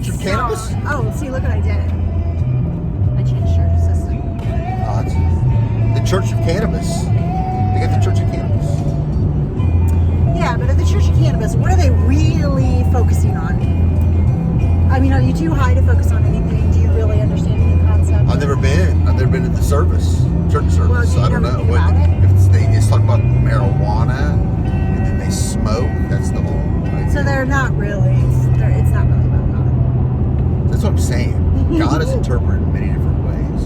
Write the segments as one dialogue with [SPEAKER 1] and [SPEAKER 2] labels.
[SPEAKER 1] Church of Cannabis?
[SPEAKER 2] Oh, see, look what I did. I changed church system.
[SPEAKER 1] The Church of Cannabis. They got the Church of Cannabis.
[SPEAKER 2] Yeah, but at the Church of Cannabis, what are they really focusing on? I mean, are you too high to focus on anything? Do you really understand any concept?
[SPEAKER 1] I've never been to the service, church service.
[SPEAKER 2] Well, do you
[SPEAKER 1] I don't
[SPEAKER 2] know
[SPEAKER 1] know.
[SPEAKER 2] anything about it?
[SPEAKER 1] If they just talk about marijuana and then they smoke, that's the whole idea.
[SPEAKER 2] So they're not really. It's not really about God.
[SPEAKER 1] That's what I'm saying. God is interpreted in many different ways.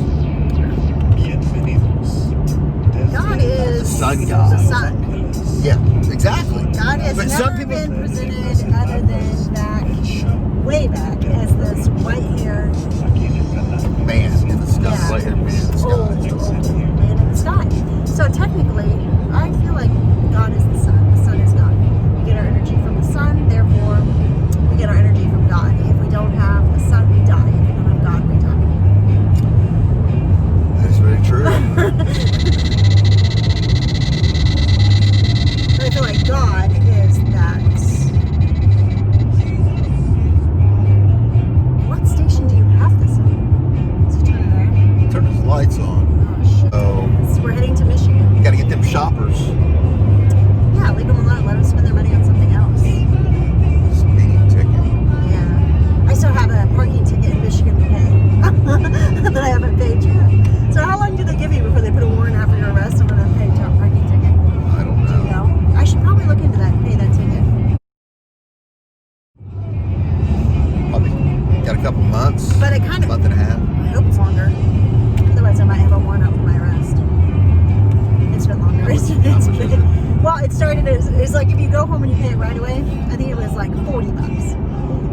[SPEAKER 2] God is
[SPEAKER 1] The sun God.
[SPEAKER 2] The sun.
[SPEAKER 1] Yeah, exactly.
[SPEAKER 2] God has
[SPEAKER 1] But
[SPEAKER 2] never
[SPEAKER 1] some people-
[SPEAKER 2] been presented other than back, way back, as this white-haired,
[SPEAKER 1] Man in the sky.
[SPEAKER 2] Yeah.
[SPEAKER 1] Right here, man in the sky.
[SPEAKER 2] old man in the sky. So technically, I feel like God is the sun. The sun is God. We get our energy from the sun, therefore, we get our energy from God. If we don't have the sun, we die. If we don't have God, we die.
[SPEAKER 1] That is very true.
[SPEAKER 2] But I feel like God is that. What station do you have this on? Is he turning around?
[SPEAKER 1] Turn his lights on.
[SPEAKER 2] Oh shit.
[SPEAKER 1] Oh.
[SPEAKER 2] So we're heading to Michigan.
[SPEAKER 1] Got to get them shoppers.
[SPEAKER 2] Yeah, leave them alone. Let them spend their money on something else.
[SPEAKER 1] Speeding ticket.
[SPEAKER 2] Yeah. I still have a parking ticket in Michigan to pay that I haven't paid yet. So how long do they give you before they put a warrant out for your arrest and an unpaid parking ticket?
[SPEAKER 1] I don't
[SPEAKER 2] Do you
[SPEAKER 1] know.
[SPEAKER 2] know? I should probably look into that and pay that ticket.
[SPEAKER 1] Probably got a couple months.
[SPEAKER 2] But it kind of,
[SPEAKER 1] Month and a half.
[SPEAKER 2] I hope it's longer. Otherwise, I might have a warrant out for my arrest. It's been longer.
[SPEAKER 1] How much is it?
[SPEAKER 2] Well, it started as, it's like if you go home and you pay it right away, I think it was like $40.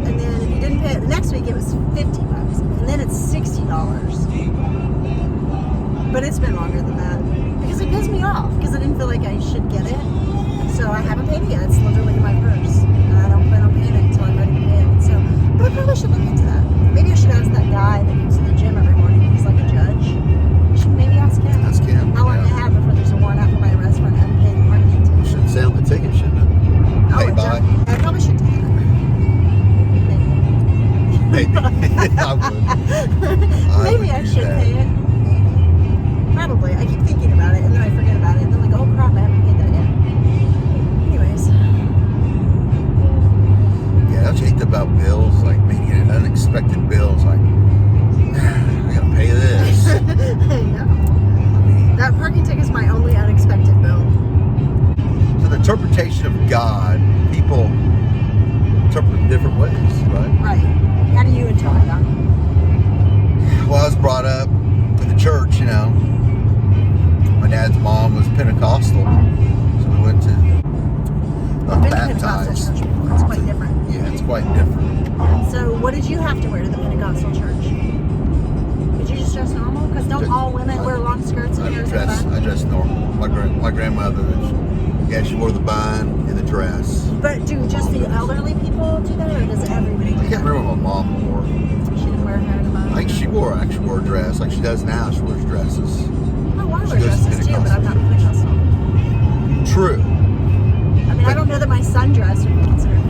[SPEAKER 2] And then if you didn't pay it the next week, it was $50. And then it's $60. But it's been longer than that. Because it pissed me off. Because I didn't feel like I should get it. So I haven't paid it yet. It's literally in my purse. And I don't plan on paying it until I'm ready to pay it. So, but I probably should look into that. Maybe I should ask that guy that comes to the gym every morning. He's like a judge. I should maybe ask him.
[SPEAKER 1] Ask him,
[SPEAKER 2] How long
[SPEAKER 1] yeah.
[SPEAKER 2] I have before there's a warrant out for my arrest for an unpaid parking ticket.
[SPEAKER 1] Should say on the ticket, shouldn't it? Pay by.
[SPEAKER 2] I probably should take it.
[SPEAKER 1] Maybe. I would.
[SPEAKER 2] Maybe I
[SPEAKER 1] would do
[SPEAKER 2] should
[SPEAKER 1] that.
[SPEAKER 2] pay it. Probably. I keep thinking about it and then I forget about it. And then like, oh crap, I haven't paid that yet. Anyways.
[SPEAKER 1] Yeah, don't you hate about bills? Like, when you get an unexpected bill, it's like, I gotta pay this.
[SPEAKER 2] I know.
[SPEAKER 1] I mean,
[SPEAKER 2] That parking ticket is my only unexpected bill.
[SPEAKER 1] so the interpretation of God, people interpret in different ways, right?
[SPEAKER 2] Right. How do you interpret that?
[SPEAKER 1] Well, I was brought up in the church, you know. My dad's mom was Pentecostal, so we went to
[SPEAKER 2] I've been to Pentecostal
[SPEAKER 1] baptized.
[SPEAKER 2] church before. It's quite different.
[SPEAKER 1] Yeah, it's quite different.
[SPEAKER 2] So what did you have to wear to the Pentecostal church? Did you just dress normal? Because don't all women wear long skirts and hairs and
[SPEAKER 1] I
[SPEAKER 2] buns?
[SPEAKER 1] dress normal. My grandmother, she wore the bun and the dress.
[SPEAKER 2] But do just the elderly people do that, or does everybody do
[SPEAKER 1] I can't
[SPEAKER 2] that?
[SPEAKER 1] remember what my mom wore.
[SPEAKER 2] She didn't wear hair and a bun.
[SPEAKER 1] I think she wore a dress like she does now. She wears dresses.
[SPEAKER 2] Oh, I
[SPEAKER 1] she
[SPEAKER 2] wear
[SPEAKER 1] goes to
[SPEAKER 2] dresses too, but I'm not Pentecostal.
[SPEAKER 1] True.
[SPEAKER 2] I mean, I don't know that my sundress would be considered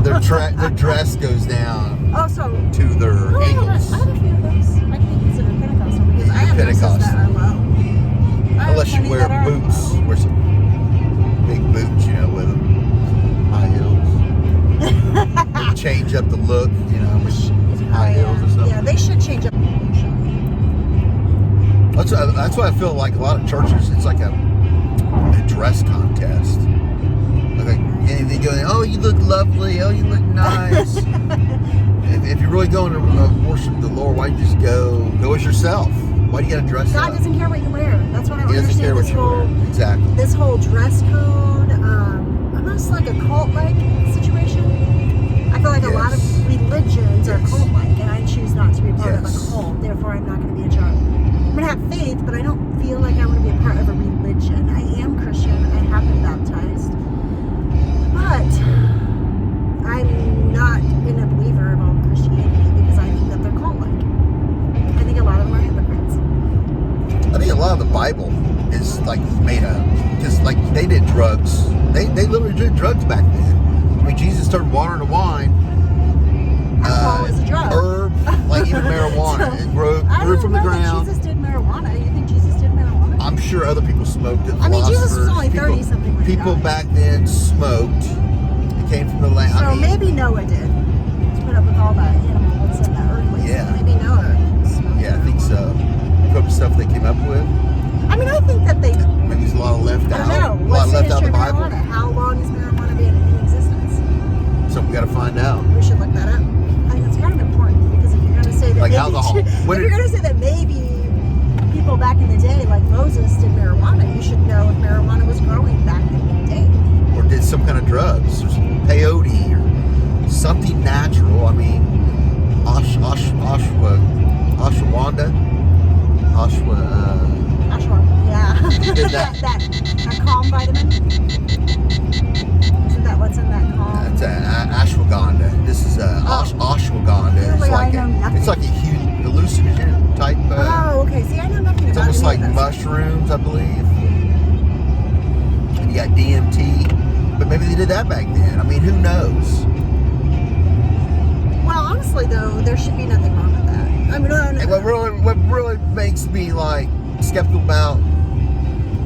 [SPEAKER 2] Pentecostal.
[SPEAKER 1] Their dress goes down
[SPEAKER 2] Oh, so
[SPEAKER 1] to their
[SPEAKER 2] oh, I have
[SPEAKER 1] ankles.
[SPEAKER 2] a few of those. I can be considered Pentecostal because I have dresses that are low. I have
[SPEAKER 1] Unless you
[SPEAKER 2] plenty
[SPEAKER 1] wear
[SPEAKER 2] that are
[SPEAKER 1] boots.
[SPEAKER 2] low.
[SPEAKER 1] Wear some big boots, you know, with them. High heels. Change up the look, you know, with some high heels or something.
[SPEAKER 2] Yeah, they should change up.
[SPEAKER 1] That's why I feel like a lot of churches, it's like a dress contest. Like anything going, oh, you look lovely, oh, you look nice. if you're really going to worship the Lord, why don't you just go as yourself? Why do you got to dress
[SPEAKER 2] God
[SPEAKER 1] up?
[SPEAKER 2] doesn't care what you wear. That's what I don't
[SPEAKER 1] He doesn't care
[SPEAKER 2] understand.
[SPEAKER 1] what you wear. Exactly.
[SPEAKER 2] This whole dress code, almost like a cult-like situation. I feel like a lot of religions are cult-like, and I choose not to be part of a cult. Therefore, I'm not going to be a child. I'm going to have faith, but I don't feel like I want to be a part of a religion. I am Christian. I have been baptized. But I'm not a believer of all Christianity because I think that they're cult-like. I think a lot of them are hypocrites.
[SPEAKER 1] I think a lot of the Bible is like made up because like they did drugs. They literally did drugs back then. I mean, Jesus turned water into wine.
[SPEAKER 2] Alcohol is a
[SPEAKER 1] herb, like even marijuana. It grew from the
[SPEAKER 2] I don't know
[SPEAKER 1] ground.
[SPEAKER 2] that Jesus did marijuana. You think Jesus did marijuana?
[SPEAKER 1] I'm sure other people smoked it.
[SPEAKER 2] I mean, Jesus was
[SPEAKER 1] philosophers,
[SPEAKER 2] only 30 something when he
[SPEAKER 1] People
[SPEAKER 2] died.
[SPEAKER 1] back then smoked. It came from the land.
[SPEAKER 2] So
[SPEAKER 1] I mean,
[SPEAKER 2] maybe Noah did. To put up with all the animals and the earthquakes.
[SPEAKER 1] Yeah.
[SPEAKER 2] Maybe Noah smoked
[SPEAKER 1] yeah, I think so. From stuff they came up with.
[SPEAKER 2] I mean, I think that they...
[SPEAKER 1] Maybe there's a lot of left
[SPEAKER 2] I
[SPEAKER 1] out.
[SPEAKER 2] don't know.
[SPEAKER 1] A lot
[SPEAKER 2] What's the
[SPEAKER 1] left out
[SPEAKER 2] history
[SPEAKER 1] of
[SPEAKER 2] of
[SPEAKER 1] the Bible.
[SPEAKER 2] marijuana? How long has marijuana been in existence?
[SPEAKER 1] So we got to find out.
[SPEAKER 2] We should look that up. I think it's kind of important because if you're going to say that
[SPEAKER 1] Like
[SPEAKER 2] maybe,
[SPEAKER 1] alcohol.
[SPEAKER 2] if
[SPEAKER 1] When
[SPEAKER 2] you're going to say that maybe people back in the day, like Moses, did marijuana, you should know if marijuana was growing back in the day.
[SPEAKER 1] Or did some kind of drugs, or some peyote, or something natural. I mean, ashwagandha.
[SPEAKER 2] Ashwagandha, yeah.
[SPEAKER 1] Did that.
[SPEAKER 2] that calm vitamin. Isn't that what's in that calm?
[SPEAKER 1] That's ashwagandha. This is ashwagandha.
[SPEAKER 2] Really, I know nothing.
[SPEAKER 1] It's like a huge hallucinogen type.
[SPEAKER 2] Oh, okay. See, I know nothing
[SPEAKER 1] It's
[SPEAKER 2] about
[SPEAKER 1] almost
[SPEAKER 2] any
[SPEAKER 1] like
[SPEAKER 2] of this.
[SPEAKER 1] mushrooms, I believe. And you got DMT, but maybe they did that back then. I mean, who knows?
[SPEAKER 2] Well, honestly, though, there should be nothing wrong with that. I mean,
[SPEAKER 1] And what really makes me like skeptical about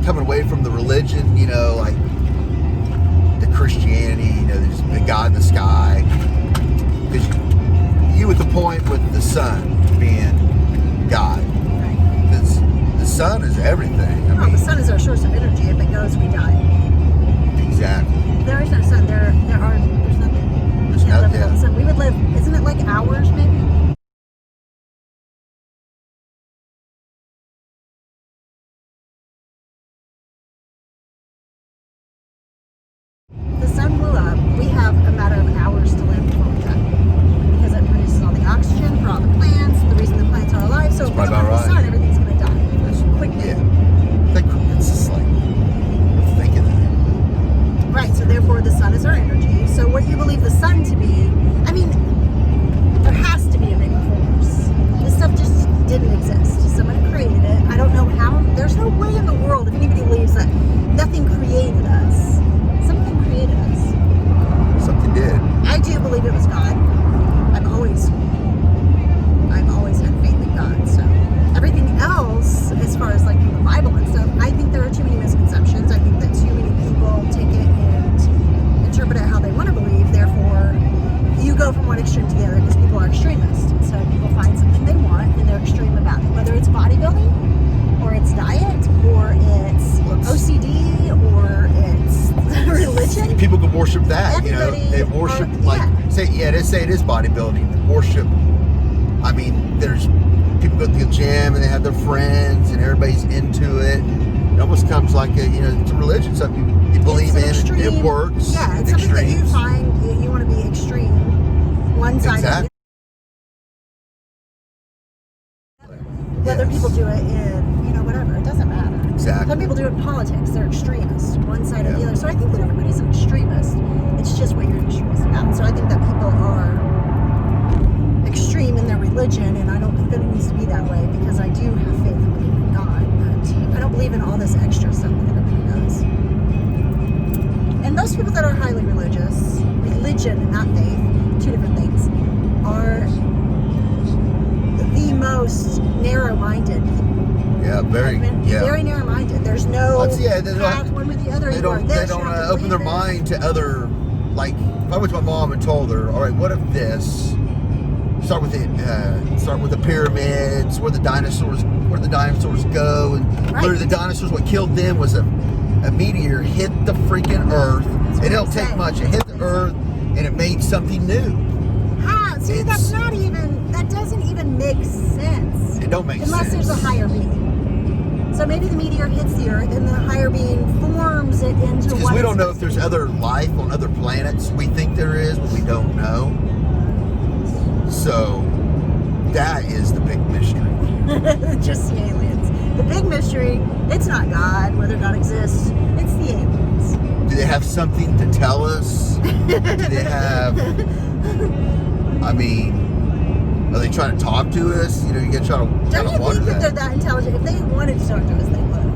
[SPEAKER 1] coming away from the religion, you know, like the Christianity, you know, there's the God in the sky. Because you at the point with the sun being God.
[SPEAKER 2] right.
[SPEAKER 1] Because the sun is everything. I
[SPEAKER 2] Well,
[SPEAKER 1] mean,
[SPEAKER 2] the sun is our source of energy. If it goes, we die.
[SPEAKER 1] exactly.
[SPEAKER 2] If there is no sun, there's nothing.
[SPEAKER 1] There's
[SPEAKER 2] We can't live
[SPEAKER 1] nothing.
[SPEAKER 2] without the sun. We would live, isn't it like hours, maybe? The sun blew up. We have a matter of hours to live before we die. Because it produces all the oxygen for all the plants, the reason the plants are alive. So if we
[SPEAKER 1] That's
[SPEAKER 2] don't have
[SPEAKER 1] about
[SPEAKER 2] the
[SPEAKER 1] right.
[SPEAKER 2] sun, everything's going to die.
[SPEAKER 1] That's-
[SPEAKER 2] Quickly.
[SPEAKER 1] Yeah. It's just like thinking that.
[SPEAKER 2] Right, so therefore the sun is our energy. So what you believe the sun to be, I mean, there has to be a bigger force. This stuff just didn't exist. Someone created it. I don't know how. There's no way in the world, if anybody believes that nothing created us, something created us.
[SPEAKER 1] Something did.
[SPEAKER 2] I do believe it was God. I've always had faith in God. So everything else, as far as like the Bible and stuff, I think there are too many misconceptions. I think that too many people take it and interpret it how they want to believe. Therefore, you go from one extreme to the other because people are extremists. So people find something they want and they're extreme about it. Whether it's bodybuilding, or it's diet, or it's OCD, or it's religion.
[SPEAKER 1] People can worship that, you know.
[SPEAKER 2] Everybody
[SPEAKER 1] They worship
[SPEAKER 2] are-
[SPEAKER 1] like
[SPEAKER 2] yeah.
[SPEAKER 1] they say it is bodybuilding. They worship. I mean, there's people go to the gym and they have their friends and everybody's into it. It almost comes like a, you know, it's a religion. Something you believe
[SPEAKER 2] It's an
[SPEAKER 1] in.
[SPEAKER 2] extreme-
[SPEAKER 1] It works.
[SPEAKER 2] Yeah, it's something that you
[SPEAKER 1] Extremes.
[SPEAKER 2] find you want to be extreme, one-sided.
[SPEAKER 1] Exactly.
[SPEAKER 2] Whether
[SPEAKER 1] Yes.
[SPEAKER 2] people do it in, you know, whatever, it doesn't matter.
[SPEAKER 1] Exactly.
[SPEAKER 2] Some people do it in politics. They're extremists, one side or the
[SPEAKER 1] Yeah.
[SPEAKER 2] other. So I think that everybody's an extremist. It's just what you're an extremist about. So I think that people are extreme in their religion, and I don't think that it needs to be that way because I do have faith and believe in God, but I don't believe in all this extra stuff that everybody does. And most people that are highly religious, religion and not faith, two different things, are the most narrow-minded people.
[SPEAKER 1] Yeah, very. Yeah.
[SPEAKER 2] Very narrow-minded. There's no
[SPEAKER 1] Yeah, they don't-
[SPEAKER 2] path one way or the other.
[SPEAKER 1] They
[SPEAKER 2] You are
[SPEAKER 1] don't.
[SPEAKER 2] this,
[SPEAKER 1] They
[SPEAKER 2] you
[SPEAKER 1] don't
[SPEAKER 2] have to
[SPEAKER 1] open their
[SPEAKER 2] believe this.
[SPEAKER 1] mind to other. Like, if I went to my mom and told her, "All right, what if this?" Start with the pyramids, where the dinosaurs go, and
[SPEAKER 2] Right.
[SPEAKER 1] literally the dinosaurs. What killed them was a meteor hit the freaking Earth.
[SPEAKER 2] what
[SPEAKER 1] It don't
[SPEAKER 2] I'm
[SPEAKER 1] take
[SPEAKER 2] saying.
[SPEAKER 1] much. It hit the Earth, and it made something new.
[SPEAKER 2] See,
[SPEAKER 1] It's-
[SPEAKER 2] that doesn't even make sense.
[SPEAKER 1] It don't make
[SPEAKER 2] Unless
[SPEAKER 1] sense.
[SPEAKER 2] there's a higher being. So maybe the meteor hits the Earth and the higher being forms it into
[SPEAKER 1] Because
[SPEAKER 2] what
[SPEAKER 1] we
[SPEAKER 2] it's
[SPEAKER 1] don't know if there's other life on other planets. We think there is, but we don't know. So that is the big mystery.
[SPEAKER 2] just the aliens. The big mystery, it's not God, whether God exists, it's the aliens.
[SPEAKER 1] Do they have something to tell us? Do they have? I mean, are they trying to talk to us? You know, you get try to
[SPEAKER 2] Don't
[SPEAKER 1] kind
[SPEAKER 2] you
[SPEAKER 1] of wonder
[SPEAKER 2] think that they're
[SPEAKER 1] that.
[SPEAKER 2] that intelligent? If they wanted to talk to us, they would.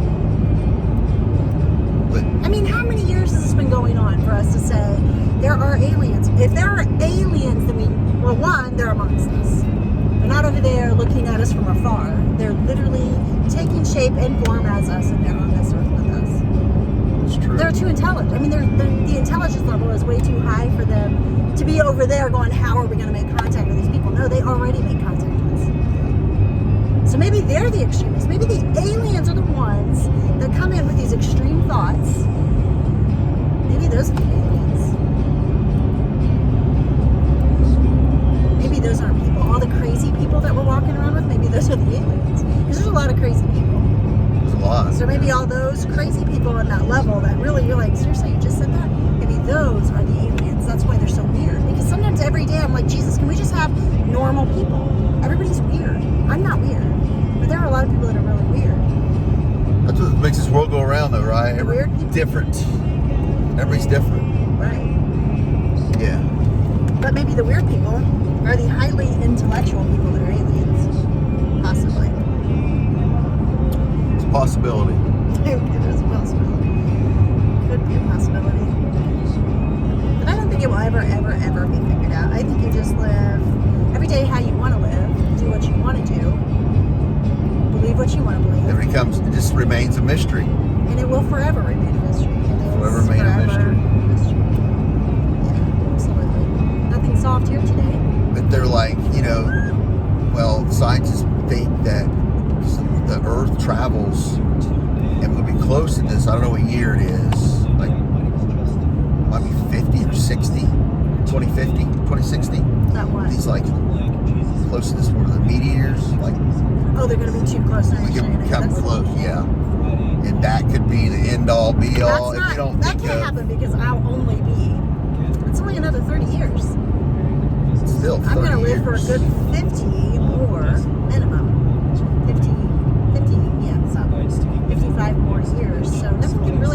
[SPEAKER 1] But
[SPEAKER 2] I mean, how many years has this been going going on for us to say there are aliens. If there are aliens, then well, one, they're amongst us. They're not over there looking at us from afar. They're literally taking shape and form as us, and they're on this earth with us.
[SPEAKER 1] It's true.
[SPEAKER 2] They're too intelligent. I mean, the intelligence level is way too high for them to be over there going, how are we going to make contact with these people? No, they already make contact with us. So maybe they're the extremists. Maybe the aliens are the ones that come in with these extreme thoughts. Maybe those are the aliens. Maybe those aren't people. All the crazy people that we're walking around with, maybe those are the aliens. Because there's a lot of crazy people.
[SPEAKER 1] There's a lot.
[SPEAKER 2] So maybe all those crazy people on that level that really you're like, seriously, you just said that? Maybe those are the aliens. That's why they're so weird. Because sometimes every day I'm like, Jesus, can we just have normal people? Everybody's weird. I'm not weird. But there are a lot of people that are really weird.
[SPEAKER 1] That's what makes this world go around, though, right?
[SPEAKER 2] Weird people.
[SPEAKER 1] Different. Everybody's different.
[SPEAKER 2] Right.
[SPEAKER 1] Yeah.
[SPEAKER 2] But maybe the weird people are the highly intellectual people that are aliens. Possibly.
[SPEAKER 1] It's a possibility.
[SPEAKER 2] It is a possibility. Could be a possibility. But I don't think it will ever be figured out. I think you just live every day how you want to live, do what you want to do, believe what you want to believe,
[SPEAKER 1] It just remains a mystery.
[SPEAKER 2] and it will forever remain a mystery. It is
[SPEAKER 1] Forever remain a mystery.
[SPEAKER 2] Yeah, absolutely. Nothing solved here today.
[SPEAKER 1] But they're like, well, scientists think that the Earth travels and we'll be close to this. I don't know what year it is. Like, might be 50 or 60, 2050, 2060.
[SPEAKER 2] That one.
[SPEAKER 1] These, like, close to this, where the meteors, like,
[SPEAKER 2] Oh, they're going to be too close to
[SPEAKER 1] we can come
[SPEAKER 2] That's-
[SPEAKER 1] close, yeah. And that could be the end-all, be-all.
[SPEAKER 2] That's
[SPEAKER 1] If you don't
[SPEAKER 2] that
[SPEAKER 1] think
[SPEAKER 2] can't
[SPEAKER 1] of,
[SPEAKER 2] happen because I'll only be. It's only another 30 years.
[SPEAKER 1] still 30
[SPEAKER 2] I'm going to live for a
[SPEAKER 1] years.
[SPEAKER 2] good 50 more minimum. 50, yeah, so 55 more years. So nothing can really